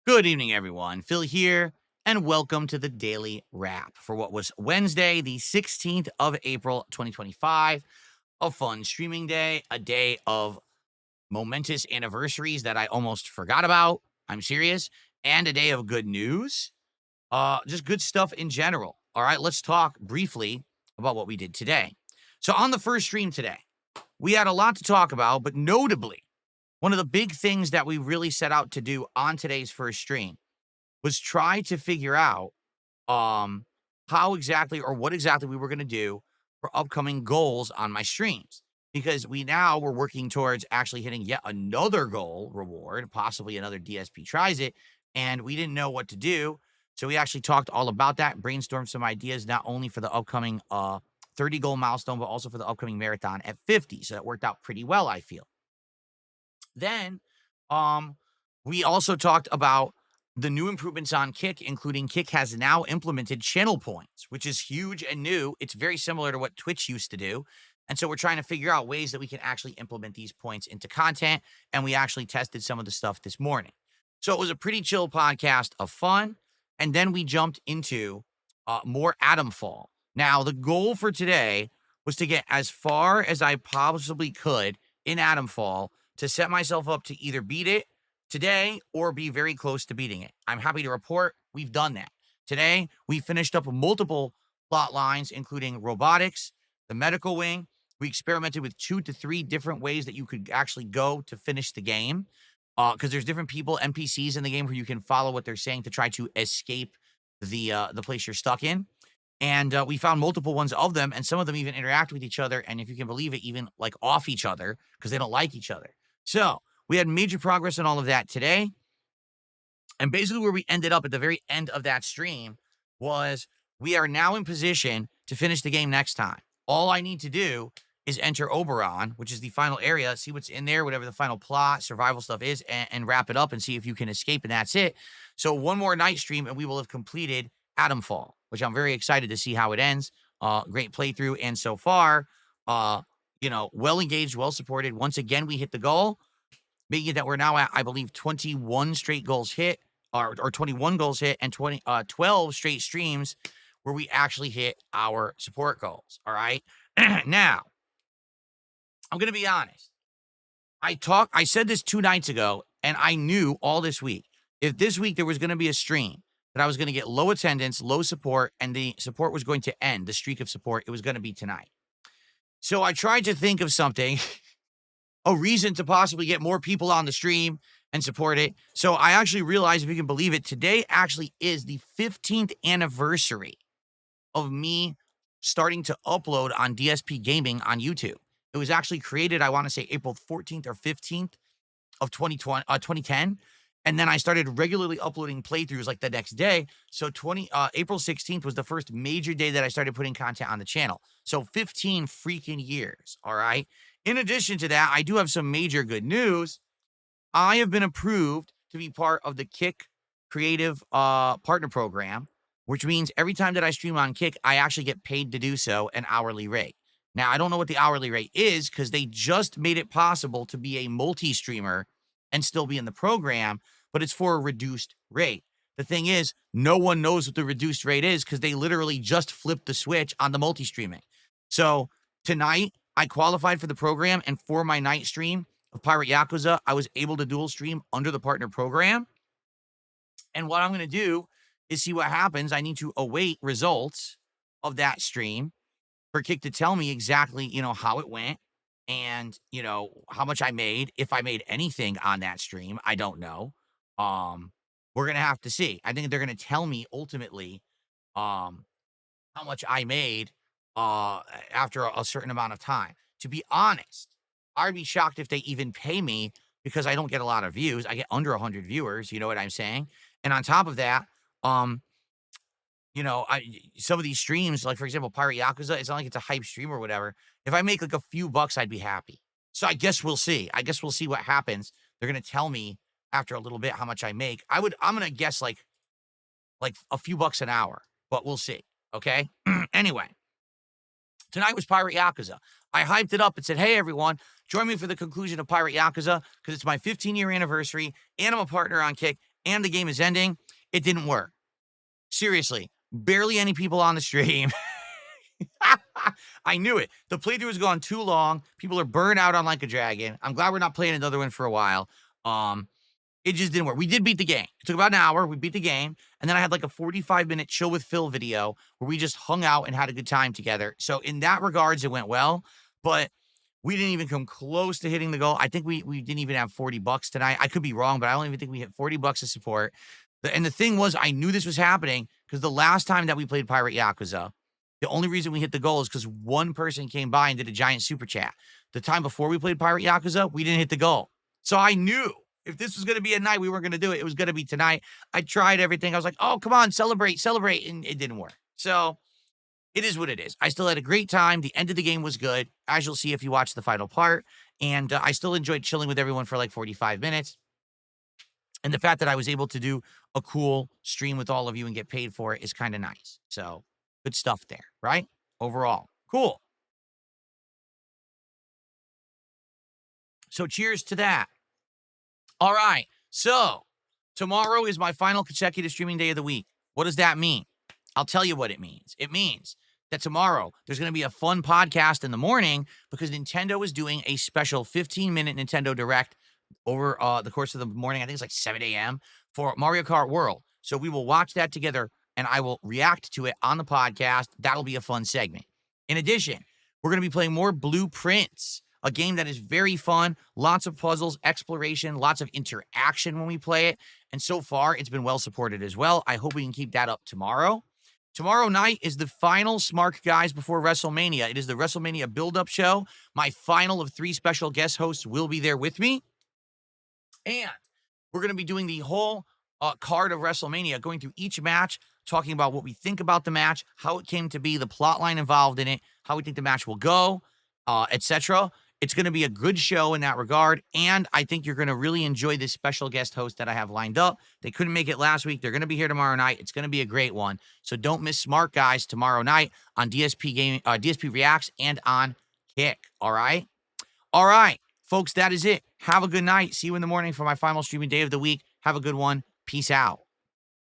Good evening, everyone. Phil here, and welcome to the Daily Wrap for what was Wednesday, the 16th of April, 2025. A fun streaming day, a day of momentous anniversaries that I almost forgot about. I'm serious. And a day of good news. Just good stuff in general. All right, let's talk briefly about what we did today. So, on the first stream today, we had a lot to talk about, but notably, one of the big things that we really set out to do on today's first stream was try to figure out um how exactly or what exactly we were going to do for upcoming goals on my streams, because we now were working towards actually hitting yet another goal reward, possibly another DSP tries it, and we didn't know what to do. So we actually talked all about that, brainstormed some ideas not only for the upcoming 30 goal milestone but also for the upcoming marathon at 50. So that worked out pretty well, I feel. Then, um, we also talked about the new improvements on Kick, including Kick has now implemented channel points, which is huge and new. It's very similar to what Twitch used to do. And so we're trying to figure out ways that we can actually implement these points into content. And we actually tested some of the stuff this morning. So it was a pretty chill podcast of fun. And then we jumped into more Atomfall. Now, the goal for today was to get as far as I possibly could in Atomfall to set myself up to either beat it today or be very close to beating it. I'm happy to report we've done that. Today, we finished up multiple plot lines, including robotics, the medical wing. We experimented with 2 to 3 different ways that you could actually go to finish the game. Because there's different people, NPCs in the game where you can follow what they're saying to try to escape the place you're stuck in. And we found multiple ones of them, and some of them even interact with each other. And if you can believe it, even like off each other because they don't like each other. So we had major progress in all of that today. And basically, where we ended up at the very end of that stream was we are now in position to finish the game next time. All I need to do is enter Oberon, which is the final area, see what's in there, whatever the final plot, survival stuff is, and wrap it up and see if you can escape, and that's it. So one more night stream, and we will have completed Atomfall, which I'm very excited to see how it ends. Great playthrough, and so far, well engaged, well supported. Once again, we hit the goal, making it that we're now at, I believe, 21 straight goals hit, or 21 goals hit, and 12 straight streams where we actually hit our support goals. All right. Now, I'm going to be honest. I said this 2 nights ago, and I knew all this week, if this week there was going to be a stream that I was going to get low attendance, low support, and the support was going to end, the streak of support, it was going to be tonight. So I tried to think of something, a reason to possibly get more people on the stream and support it. So I actually realized, if you can believe it, today actually is the 15th anniversary of me starting to upload on DSPGaming on YouTube. It was actually created, I want to say April 14th or 15th of 2010. And then I started regularly uploading playthroughs like the next day. So April 16th was the first major day that I started putting content on the channel. So 15 freaking years. All right. In addition to that, I do have some major good news. I have been approved to be part of the Kick Creative Partner Program, which means every time that I stream on Kick, I actually get paid to do so, an hourly rate. Now, I don't know what the hourly rate is because they just made it possible to be a multi-streamer and still be in the program, but it's for a reduced rate. The thing is, no one knows what the reduced rate is because they literally just flipped the switch on the multi-streaming. So tonight, I qualified for the program, and for my night stream of Pirate Yakuza, I was able to dual stream under the partner program. And what I'm going to do is see what happens. I need to await results of that stream for Kick to tell me exactly, how it went and, how much I made, if I made anything on that stream. I don't know. We're going to have to see. I think they're going to tell me ultimately how much I made after a certain amount of time. To be honest, I'd be shocked if they even pay me because I don't get a lot of views. I get under 100 viewers, you know what I'm saying? And on top of that, some of these streams, like for example, Pirate Yakuza, it's not like it's a hype stream or whatever. If I make like a few bucks, I'd be happy. So I guess we'll see. I guess we'll see what happens. They're gonna tell me after a little bit how much I make. I'm gonna guess like a few bucks an hour, but we'll see. Okay. Anyway, tonight was Pirate Yakuza. I hyped it up and said, hey, everyone, join me for the conclusion of Pirate Yakuza because it's my 15-year anniversary and I'm a partner on Kick and the game is ending, it didn't work. Seriously, barely any people on the stream. I knew it. The playthrough has gone too long. People are burned out on Like a Dragon. I'm glad we're not playing another one for a while. It just didn't work. We did beat the game. It took about an hour. We beat the game. And then I had like a 45-minute chill with Phil video where we just hung out and had a good time together. So in that regards, it went well. But we didn't even come close to hitting the goal. I think we didn't even have $40 tonight. I could be wrong, but I don't even think we hit $40 of support. And the thing was, I knew this was happening because the last time that we played Pirate Yakuza, the only reason we hit the goal is because one person came by and did a giant super chat. The time before we played Pirate Yakuza, we didn't hit the goal. So I knew if this was going to be a night we weren't going to do it, it was going to be tonight. I tried everything. I was like, oh, come on, celebrate. And it didn't work. So it is what it is. I still had a great time. The end of the game was good, as you'll see if you watch the final part. And I still enjoyed chilling with everyone for like 45 minutes. And the fact that I was able to do a cool stream with all of you and get paid for it is kind of nice. So good stuff there, right? Overall, cool. So cheers to that. All right. So tomorrow is my final consecutive streaming day of the week. What does that mean? I'll tell you what it means. It means that tomorrow there's going to be a fun podcast in the morning because Nintendo is doing a special 15-minute Nintendo Direct over the course of the morning. I think it's like 7 a.m. for Mario Kart World. So we will watch that together and I will react to it on the podcast. That'll be a fun segment. In addition, we're going to be playing more Blueprints, a game that is very fun, lots of puzzles, exploration, lots of interaction when we play it. And so far, it's been well supported as well. I hope we can keep that up tomorrow. Tomorrow night is the final Smark Guys before WrestleMania. It is the WrestleMania build-up show. My final of 3 special guest hosts will be there with me. And we're going to be doing the whole card of WrestleMania, going through each match, talking about what we think about the match, how it came to be, the plot line involved in it, how we think the match will go, etc. It's going to be a good show in that regard, and I think you're going to really enjoy this special guest host that I have lined up. They couldn't make it last week. They're going to be here tomorrow night. It's going to be a great one. So don't miss Smart Guys tomorrow night on DSP Reacts and on Kick. All right? All right, folks, that is it. Have a good night. See you in the morning for my final streaming day of the week. Have a good one. Peace out.